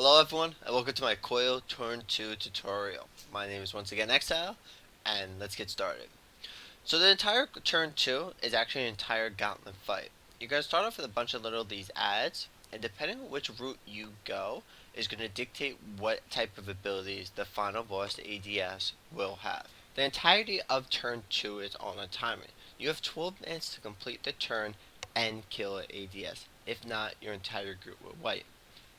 Hello everyone, and welcome to my Coil Turn 2 tutorial. My name is once again Exile, and let's get started. So the entire Turn 2 is actually an entire gauntlet fight. You're going to start off with a bunch of these ads, and depending on which route you go, is going to dictate what type of abilities the final boss, the ADS, will have. The entirety of Turn 2 is on a timer. You have 12 minutes to complete the turn and kill an ADS. If not, your entire group will wipe.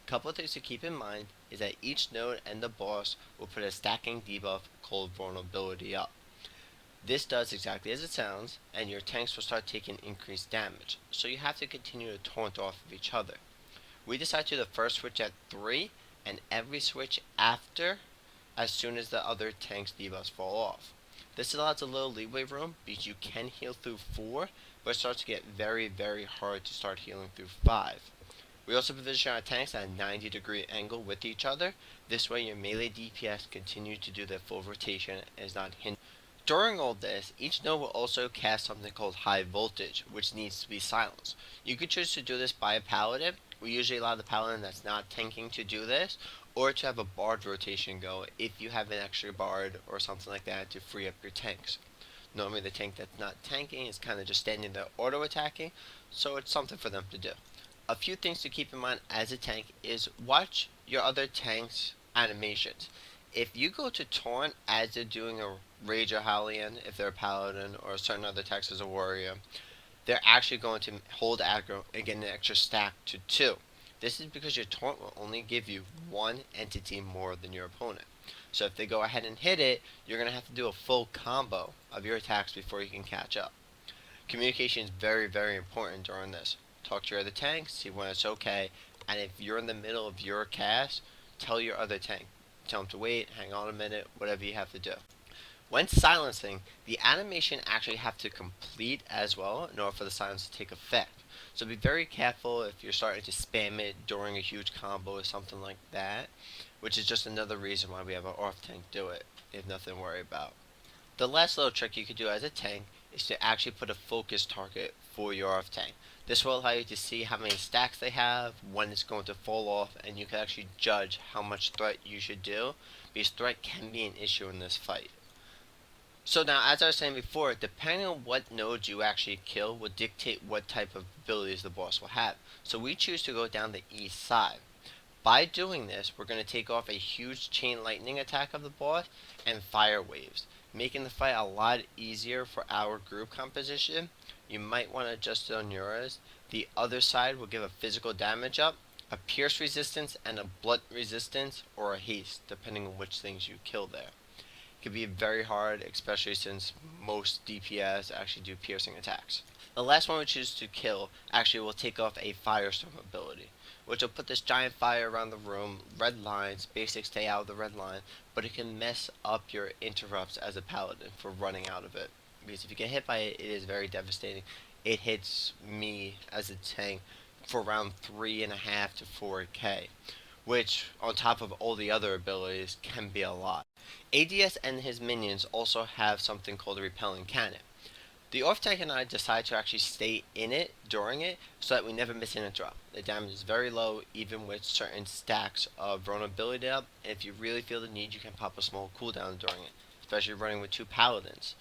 Couple of things to keep in mind is that each node and the boss will put a stacking debuff called vulnerability up. This does exactly as it sounds, and your tanks will start taking increased damage, so you have to continue to taunt off of each other. We decide to do the first switch at 3, and every switch after as soon as the other tank's debuffs fall off. This allows a little leeway room because you can heal through 4, but it starts to get very hard to start healing through 5. We also position our tanks at a 90-degree angle with each other. This way your melee DPS continue to do their full rotation and is not hindered. During all this, each node will also cast something called high voltage, which needs to be silenced. You could choose to do this by a paladin. We usually allow the paladin that's not tanking to do this, or to have a bard rotation go if you have an extra bard or something like that to free up your tanks. Normally the tank that's not tanking is kind of just standing there auto attacking, so it's something for them to do. A few things to keep in mind as a tank is watch your other tank's animations. If you go to taunt as they're doing a Rage or Hellion, if they're a Paladin or certain other attacks as a Warrior, they're actually going to hold aggro and get an extra stack to 2. This is because your taunt will only give you one entity more than your opponent. So if they go ahead and hit it, you're going to have to do a full combo of your attacks before you can catch up. Communication is very important during this. Talk to your other tanks, see when it's okay, and if you're in the middle of your cast, tell your other tank. Tell them to wait, hang on a minute, whatever you have to do. When silencing, the animation actually have to complete as well in order for the silence to take effect. So be very careful if you're starting to spam it during a huge combo or something like that, which is just another reason why we have our off tank do it, if nothing to worry about. The last little trick you could do as a tank is to actually put a focus target for your off tank. This will allow you to see how many stacks they have, when it's going to fall off, and you can actually judge how much threat you should do, because threat can be an issue in this fight. So now, as I was saying before, depending on what nodes you actually kill will dictate what type of abilities the boss will have. So we choose to go down the east side. By doing this, we're going to take off a huge chain lightning attack of the boss and fire waves, making the fight a lot easier for our group composition. You might want to adjust it on yours. The other side will give a physical damage up, a pierce resistance, and a blunt resistance or a haste, depending on which things you kill there. It can be very hard, especially since most DPS actually do piercing attacks. The last one we choose to kill actually will take off a firestorm ability, which will put this giant fire around the room, red lines, basic stay out of the red line, but it can mess up your interrupts as a paladin for running out of it. Because if you get hit by it, it is very devastating. It hits me as a tank for around 3.5 to 4k, which on top of all the other abilities can be a lot. ADS and his minions also have something called a repelling cannon. The off tank and I decide to actually stay in it during it so that we never miss an interrupt. The damage is very low even with certain stacks of vulnerability up, and if you really feel the need you can pop a small cooldown during it, especially running with 2 paladins.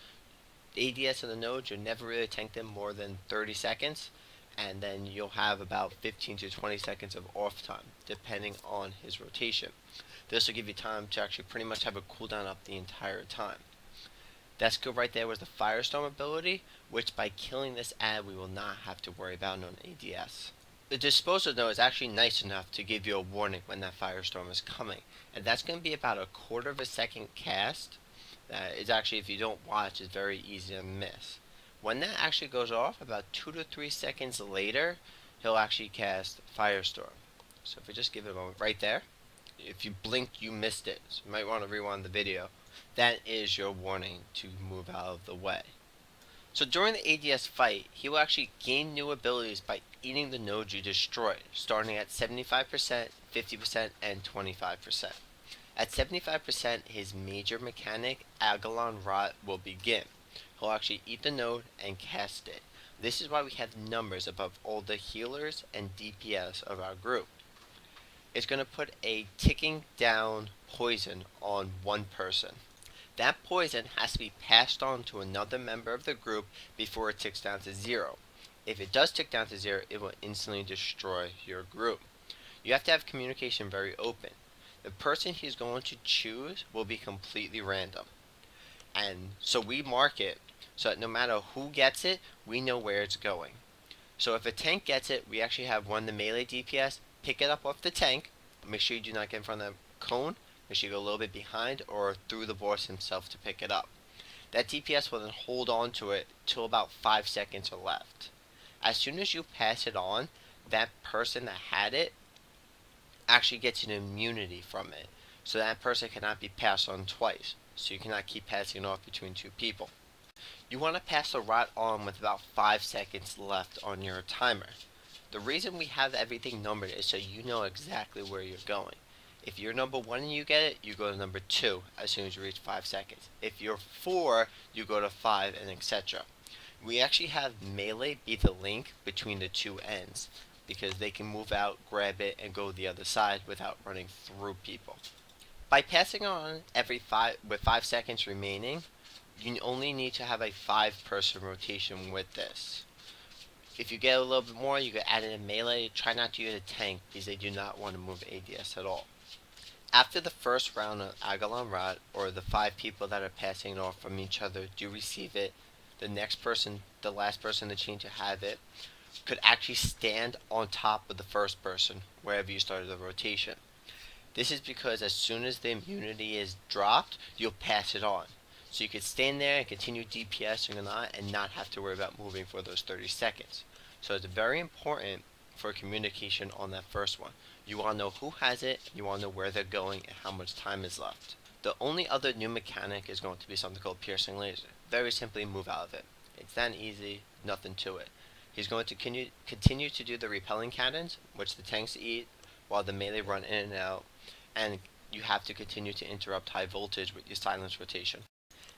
The ADS and the nodes, you'll never really tank them more than 30 seconds, and then you'll have about 15 to 20 seconds of off time, depending on his rotation. This will give you time to actually pretty much have a cooldown up the entire time. That skill right there was the Firestorm ability, which by killing this ad we will not have to worry about on ADS. The Disposal though is actually nice enough to give you a warning when that Firestorm is coming, and that's going to be about a quarter of a second cast. It's actually, if you don't watch, it's very easy to miss. When that actually goes off, about 2 to 3 seconds later, he'll actually cast Firestorm. So if we just give it a moment right there, if you blinked, you missed it. So you might want to rewind the video. That is your warning to move out of the way. So during the ADS fight, he will actually gain new abilities by eating the nodes you destroy, starting at 75%, 50%, and 25%. At 75%, his major mechanic, Agalon Rot, will begin. He'll actually eat the node and cast it. This is why we have numbers above all the healers and DPS of our group. is going to put a ticking down poison on one person. That poison has to be passed on to another member of the group before it ticks down to 0. If it does tick down to 0, it will instantly destroy your group. You have to have communication very open. The person he's going to choose will be completely random. And so we mark it so that no matter who gets it, we know where it's going. So if a tank gets it, we actually have one of the melee DPS pick it up off the tank. Make sure you do not get in front of the cone. Make sure you go a little bit behind or through the boss himself to pick it up. That DPS will then hold on to it till about 5 seconds are left. As soon as you pass it on, that person that had it actually gets an immunity from it. So that person cannot be passed on twice. So you cannot keep passing it off between two people. You want to pass the rot on with about 5 seconds left on your timer. The reason we have everything numbered is so you know exactly where you're going. If you're number 1 and you get it, you go to number 2 as soon as you reach 5 seconds. If you're 4, you go to 5 and etc. We actually have melee be the link between the two ends because they can move out, grab it, and go the other side without running through people. By passing on with 5 seconds remaining, you only need to have a 5-person rotation with this. If you get a little bit more, you can add in a melee. Try not to use a tank because they do not want to move ADS at all. After the first round of Agalon Rot, or the 5 people that are passing it off from each other do receive it, the next person, the last person in the chain to have it, could actually stand on top of the first person wherever you started the rotation. This is because as soon as the immunity is dropped, you'll pass it on. So you could stand there and continue DPSing or not and not have to worry about moving for those 30 seconds. So it's very important for communication on that first one. You want to know who has it, you want to know where they're going, and how much time is left. The only other new mechanic is going to be something called Piercing Laser. Very simply move out of it. It's that easy, nothing to it. He's going to continue to do the repelling cannons, which the tanks eat, while the melee run in and out, and you have to continue to interrupt high voltage with your silence rotation.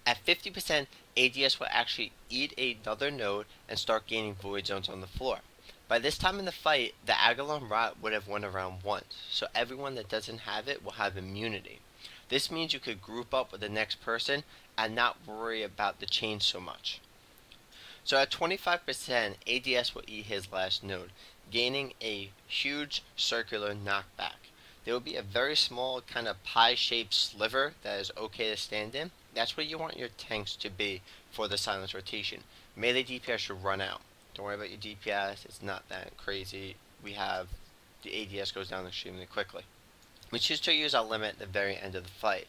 At 50%, ADS will actually eat another node and start gaining void zones on the floor. By this time in the fight, the Agalon Rot would have won around once, so everyone that doesn't have it will have immunity. This means you could group up with the next person and not worry about the chain so much. So at 25%, ADS will eat his last node, gaining a huge circular knockback. There will be a very small kind of pie-shaped sliver that is okay to stand in. That's where you want your tanks to be for the silence rotation. Melee DPS should run out. Don't worry about your DPS, it's not that crazy. We have the ADS goes down extremely quickly. We choose to use our limit at the very end of the fight.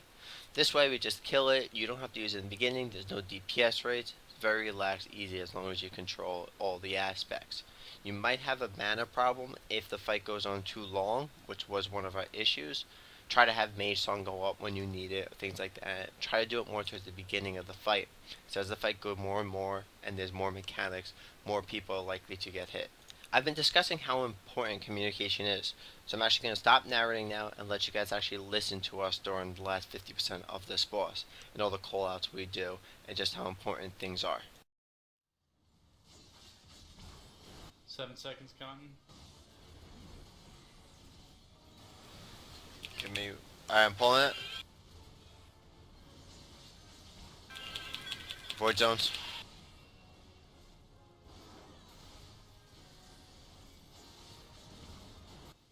This way we just kill it, you don't have to use it in the beginning, there's no DPS rates. It's very relaxed, easy as long as you control all the aspects. You might have a mana problem if the fight goes on too long, which was one of our issues. Try to have Mage Song go up when you need it, things like that. Try to do it more towards the beginning of the fight. So as the fight goes more and more, and there's more mechanics, more people are likely to get hit. I've been discussing how important communication is, so I'm actually going to stop narrating now and let you guys actually listen to us during the last 50% of this boss, and all the callouts we do, and just how important things are. 7 seconds counting. Give me... Alright, I'm pulling it. Void zones.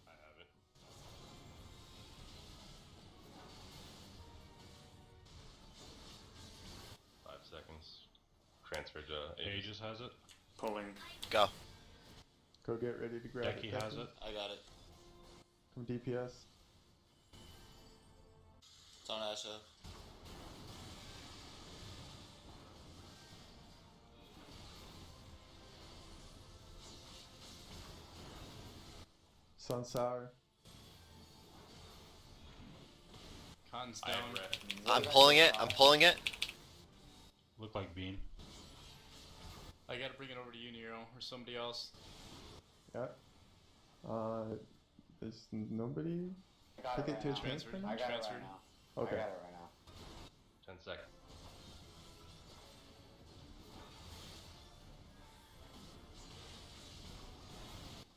I have it. 5 seconds. Transfer to Aegis has it. Pulling. Go. Go get ready to grab Decky it. has it. I got it. From DPS. It's on Asha. Sun Sour. Cotton's I down. have red. I'm pulling it, I'm pulling it. Look like Bean. I gotta bring it over to you, Nero, or somebody else. Yeah. There's nobody. I got Take it to a right now. transfer I now? got it Transferred. right now. Okay. I got it right now. 10 seconds.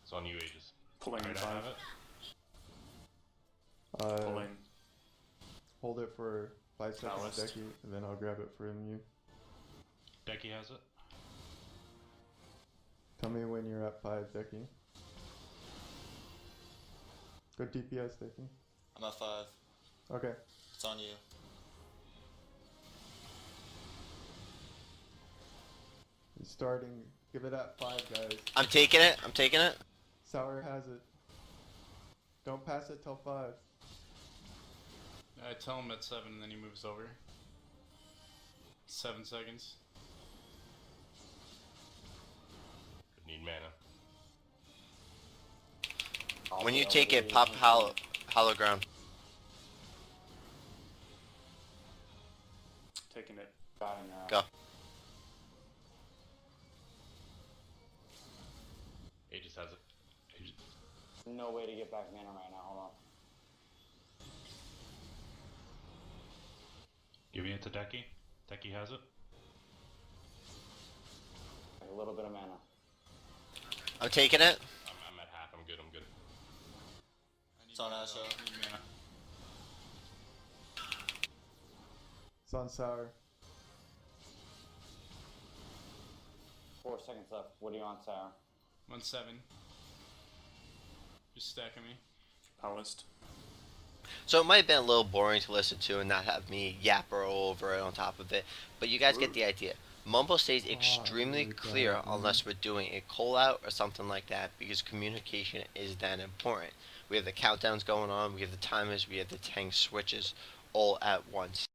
It's on you, Aegis. Pulling in Alright, I 5. have it. Pulling. Hold it for 5 seconds, Ballast. Decky, and then I'll grab it from you. Decky has it. Tell me when you're at 5, Decky. Good DPS, Decky. I'm at 5. Okay. It's on you. He's starting. Give it at 5, guys. I'm taking it. I'm taking it. Sour has it. Don't pass it till 5. I tell him at 7 and then he moves over. 7 seconds. Could need mana. When you take it, pop hologram. Taking it. Go. Aegis has it. Aegis. No way to get back mana right now. Hold on. Giving it to Decky. Decky has it. Like a little bit of mana. I'm taking it. I'm at half. I'm good. I'm good. It's on Asho. I need mana. It's on Sour. 4 seconds left. What do you want, Sarah? I'm on 7. Just stacking me. Ballast. So it might have been a little boring to listen to and not have me yap all over it on top of it, but you guys get the idea. Mumble stays extremely my clear God, man. unless we're doing a call out or something like that, because communication is then important. We have the countdowns going on, we have the timers, we have the tank switches all at once.